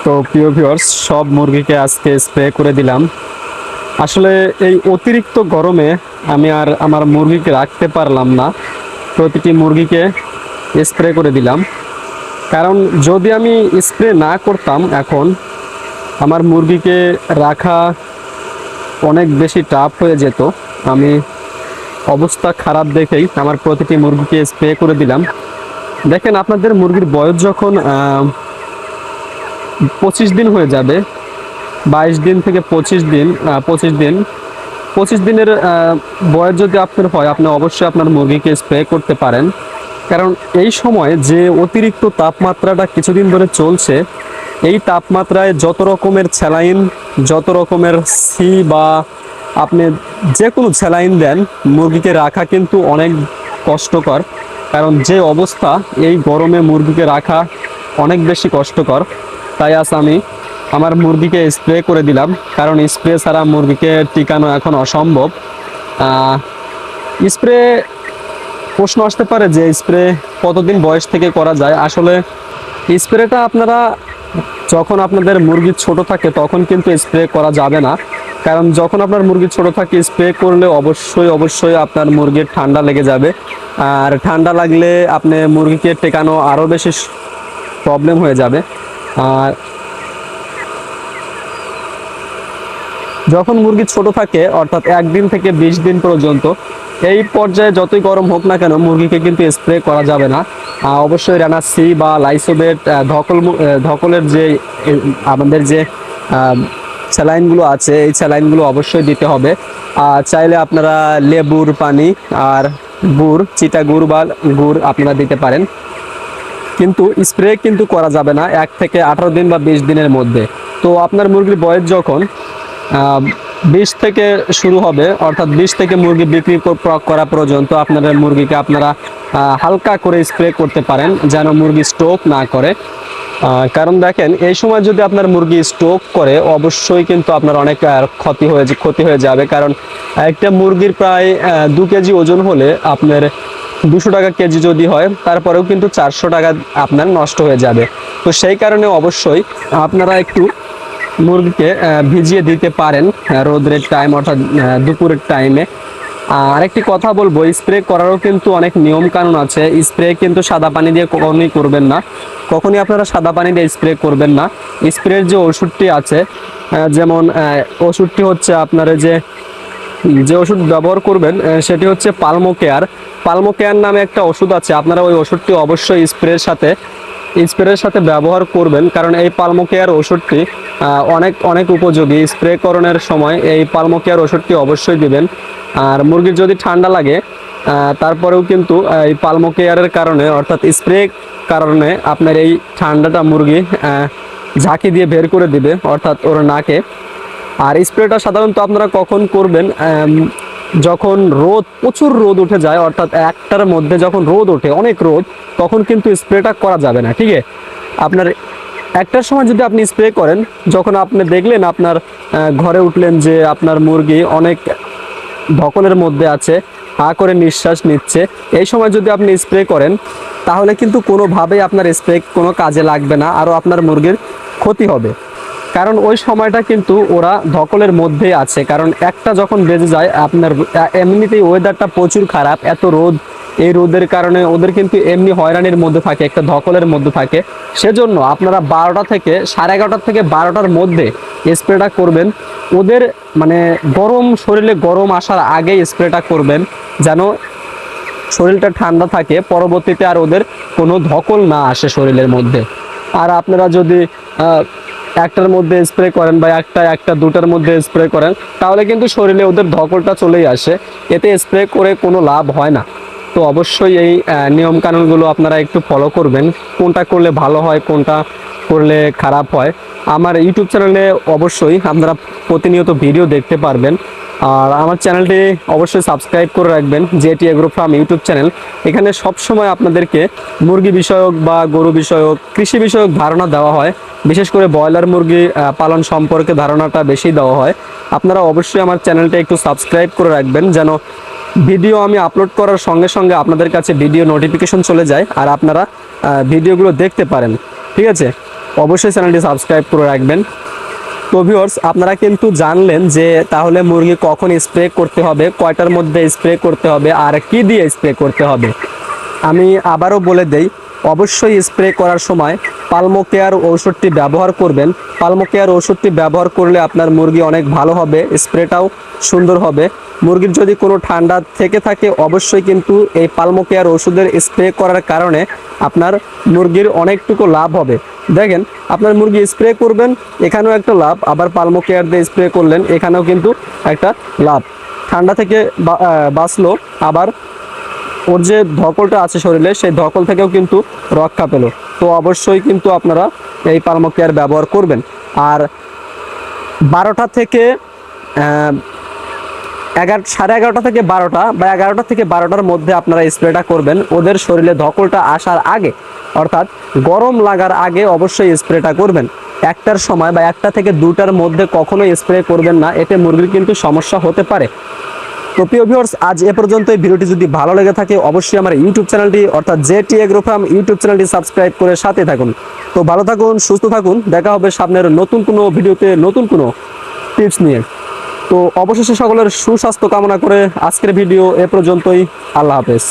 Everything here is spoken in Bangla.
তো প্রিয় ভিউয়ার্স, সব মুরগিকে আজকে স্প্রে করে দিলাম। আসলে এই অতিরিক্ত গরমে আমি আর আমার মুরগিকে রাখতে পারলাম না, প্রতিটি মুরগিকে স্প্রে করে দিলাম। কারণ যদি আমি স্প্রে না করতাম এখন আমার মুরগিকে রাখা অনেক বেশি টাফ হয়ে যেত। আমি অবস্থা খারাপ দেখেই আমার প্রতিটি মুরগিকে স্প্রে করে দিলাম। দেখেন, আপনাদের মুরগির বয়স যখন 25 দিন হয়ে যাবে, 22 দিন থেকে 25 দিনের বয়স যদি আপনার হয়, আপনি অবশ্যই আপনার মুরগিকে স্প্রে করতে পারেন। কারণ এই সময় যে অতিরিক্ত তাপমাত্রাটা কিছুদিন ধরে চলছে, এই তাপমাত্রায় যত রকমের স্যালাইন, যত রকমের সি বা আপনি যে কোনো স্যালাইন দেন, মুরগিকে রাখা কিন্তু অনেক কষ্টকর। কারণ যে অবস্থা, এই গরমে মুরগিকে রাখা অনেক বেশি কষ্টকর। তাই আজ আমি আমার মুরগিকে স্প্রে করে দিলাম, কারণ স্প্রে ছাড়া মুরগিকে টিকানো এখন অসম্ভব। স্প্রে প্রশ্ন আসতে পারে যে স্প্রে কতদিন বয়স থেকে করা যায়। আসলে স্প্রেটা আপনারা যখন আপনাদের মুরগি ছোট থাকে তখন কিন্তু স্প্রে করা যাবে না। কারণ যখন আপনার মুরগি ছোট থাকে স্প্রে করলে অবশ্যই আপনার মুরগির ঠান্ডা লেগে যাবে। আর ঠান্ডা লাগলে আপনি মুরগিকে টেকানো আরও বেশি প্রবলেম হয়ে যাবে। আর যখন মুরগি ছোট থাকে, অর্থাৎ 1 দিন থেকে 20 দিন পর্যন্ত, এই পর্যায়ে যতই গরম হোক না কেন মুরগিকে কিন্তু স্প্রে করা যাবে না। অবশ্যই রানাসি বা লাইসোবেট, ধকলের যে আমাদের যে স্যালাইনগুলো আছে, এই স্যালাইনগুলো অবশ্যই দিতে হবে। চাইলে আপনারা লেবুর পানি আর গুড়, চিটা গুড় বা গুড় আপনারা দিতে পারেন, কিন্তু স্প্রে কিন্তু করা যাবে না 1 থেকে 18 দিন বা 20 দিনের মধ্যে। তো আপনার মুরগির বয়স যখন 20 থেকে শুরু হবে, অর্থাৎ 20 থেকে মুরগি বিক্রি করা পর্যন্ত আপনাদের মুরগিকে আপনারা হালকা করে স্প্রে করতে পারেন, যেন মুরগি স্ট্রোক না করে। কারণ দেখেন, এই সময় যদি আপনার মুরগি স্ট্রোক করে অবশ্যই কিন্তু আপনার অনেক ক্ষতি হয়ে যাবে। কারণ একটা মুরগির প্রায় 2 কেজি ওজন হলে আপনার 200 টাকা কেজি যদি হয়, তারপরেও কিন্তু 400 টাকা আপনার নষ্ট হয়ে যাবে। তো সেই কারণে অবশ্যই আপনারা একটু মুরগিকে ভিজিয়ে দিতে পারেন রোদের টাইম, অর্থাৎ দুপুরের টাইমে। আরেকটি কথা বলবো, স্প্রে করারও কিন্তু অনেক নিয়ম কানুন আছে। স্প্রে কিন্তু সাদা পানি দিয়ে কখনোই করবেন না, কখনই আপনারা সাদা পানি দিয়ে স্প্রে করবেন না। স্প্রের যে ওষুধটি আছে, যেমন ওষুধটি হচ্ছে আপনার যে ওষুধ ব্যবহার করবেন সেটি হচ্ছে পালমোকেয়ার নামে একটা ওষুধ আছে। আপনারা ওই ওষুধটি অবশ্যই স্প্রের সাথে ব্যবহার করবেন, কারণ এই পালমোকেয়ার ওষুধটি অনেক উপযোগী। স্প্রেকরণের সময় এই পালমোকেয়ার ওষুধটি অবশ্যই দিবেন। আর মুরগির যদি ঠান্ডা লাগে তারপরেও কিন্তু এই পালমোকেয়ারের কারণে, অর্থাৎ স্প্রে কারণে আপনার এই ঠান্ডাটা মুরগি ঝাঁকি দিয়ে বের করে দিবে, অর্থাৎ ওর নাকে। আর স্প্রেটা সাধারণত আপনারা কখন করবেন, যখন প্রচুর রোদ উঠে যায়, অর্থাৎ 1টার মধ্যে যখন রোদ ওঠে, অনেক রোদ, তখন কিন্তু স্প্রেটা করা যাবে না। ঠিক আছে, আপনার 1টার সময় যদি আপনি স্প্রে করেন, যখন আপনি দেখলেন আপনার ঘরে উঠলেন যে আপনার মুরগি অনেক ধকলের মধ্যে আছে, হা করে নিঃশ্বাস নিচ্ছে, এই সময় যদি আপনি স্প্রে করেন তাহলে কিন্তু কোনোভাবেই আপনার স্প্রে কোনো কাজে লাগবে না, আরও আপনার মুরগির ক্ষতি হবে। কারণ ওই সময়টা কিন্তু ওরা ধকলের মধ্যে আছে। কারণ 1টা যখন বেজে যায়, আপনার এমনিতেই ওয়েদারটা প্রচুর খারাপ, এত রোদ, এই রোদের কারণে ওদের কিন্তু এমনি হয়রানির মধ্যে থাকে, একটা ধকলের মধ্যে থাকে। সেজন্য আপনারা 12টা থেকে 11:30 থেকে 12টার মধ্যে স্প্রেটা করবেন। ওদের মানে শরীরে গরম আসার আগেই স্প্রেটা করবেন, যেন শরীরটা ঠান্ডা থাকে, পরবর্তীতে আর ওদের কোনো ধকল না আসে শরীরের মধ্যে। আর আপনারা যদি 1টার মধ্যে স্প্রে করেন বা 2টার মধ্যে স্প্রে করেন, তাহলে কিন্তু শরীরে ওদের ধকলটা চলেই আসে, এতে স্প্রে করে কোনো লাভ হয় না। তো অবশ্যই এই নিয়ম কানুনগুলো আপনারা একটু ফলো করবেন, কোনটা করলে ভালো হয়, কোনটা করলে খারাপ হয়। আমার ইউটিউব চ্যানেলে অবশ্যই আপনারা প্রতিনিয়ত ভিডিও দেখতে পারবেন। আর আমার চ্যানেলটি অবশ্যই সাবস্ক্রাইব করে রাখবেন, jetty agro farm YouTube channel. এখানে সবসময় আপনাদেরকে মুরগি বিষয়ক বা গরু বিষয়ক, কৃষি বিষয়ক ধারণা দেওয়া হয়। বিশেষ করে ব্রয়লার মুরগি পালন সম্পর্কে ধারণাটা বেশি দেওয়া হয়। আপনারা অবশ্যই আমার চ্যানেলটা একটু সাবস্ক্রাইব করে রাখবেন, যেন ভিডিও আমি আপলোড করার সঙ্গে সঙ্গে আপনাদের কাছে ভিডিও নোটিফিকেশন চলে যায় আর আপনারা ভিডিওগুলো দেখতে পারেন। ঠিক আছে, অবশ্যই চ্যানেলটি সাবস্ক্রাইব করে রাখবেন। তো ভিউয়ার্স, আপনারা কিন্তু জানলেন যে তাহলে মুরগি কখন স্প্রে করতে হবে, কয়টার মধ্যে স্প্রে করতে হবে, আর কি দিয়ে স্প্রে করতে হবে। আমি আবারও বলে দেই, অবশ্যই স্প্রে করার সময় পালমোকেয়ার ঔষধটি ব্যবহার করবেন। পালমোকেয়ার ওষুধটি ব্যবহার করলে আপনার মুরগি অনেক ভালো হবে, স্প্রেটাও সুন্দর হবে। মুরগির যদি কোনো ঠান্ডা থেকে থাকে অবশ্যই কিন্তু এই পালমোকেয়ার ওষুধের স্প্রে করার কারণে আপনার মুরগির অনেকটুকু লাভ হবে। দেখেন, আপনার মুরগি স্প্রে করবেন, এখানেও একটা লাভ, আবার পালমোকেয়ার দিয়ে স্প্রে করলেন, এখানেও কিন্তু একটা লাভ। ঠান্ডা থেকে বাঁচলো, আবার ওর যে ধকলটা আছে শরীরে সেই ধকল থেকেও কিন্তু রক্ষা পেল। তো অবশ্যই কিন্তু আপনারা এই পালমোকেয়ার ব্যবহার করবেন। আর 12টা থেকে 11:30 থেকে 12টা বা 11টা থেকে 12টার মধ্যে আপনারা স্প্রেটা করবেন। ওদের শরীরে ধকলটা আসার আগে, অর্থাৎ গরম লাগার আগে অবশ্যই স্প্রেটা করবেন। 1টার সময় বা 1টা থেকে 2টার মধ্যে কখনোই স্প্রে করবেন না, এতে মুরগির কিন্তু সমস্যা হতে পারে। তো প্রিয় ভিউয়ার্স, আজ এ পর্যন্ত। এই ভিডিওটি যদি ভালো লেগে থাকে অবশ্যই আমার ইউটিউব চ্যানেলটি অর্থাৎ জেটি এগ্রো ফার্ম ইউটিউব চ্যানেলটি সাবস্ক্রাইব করে সাথে থাকুন। তো ভালো থাকুন, সুস্থ থাকুন, দেখা হবে সামনের নতুন কোনো ভিডিওতে নতুন কোনো টিপস নিয়ে। তো অবশেষে সকলের সুস্বাস্থ্য কামনা করে আজকের ভিডিও এ পর্যন্তই। আল্লাহ হাফেজ।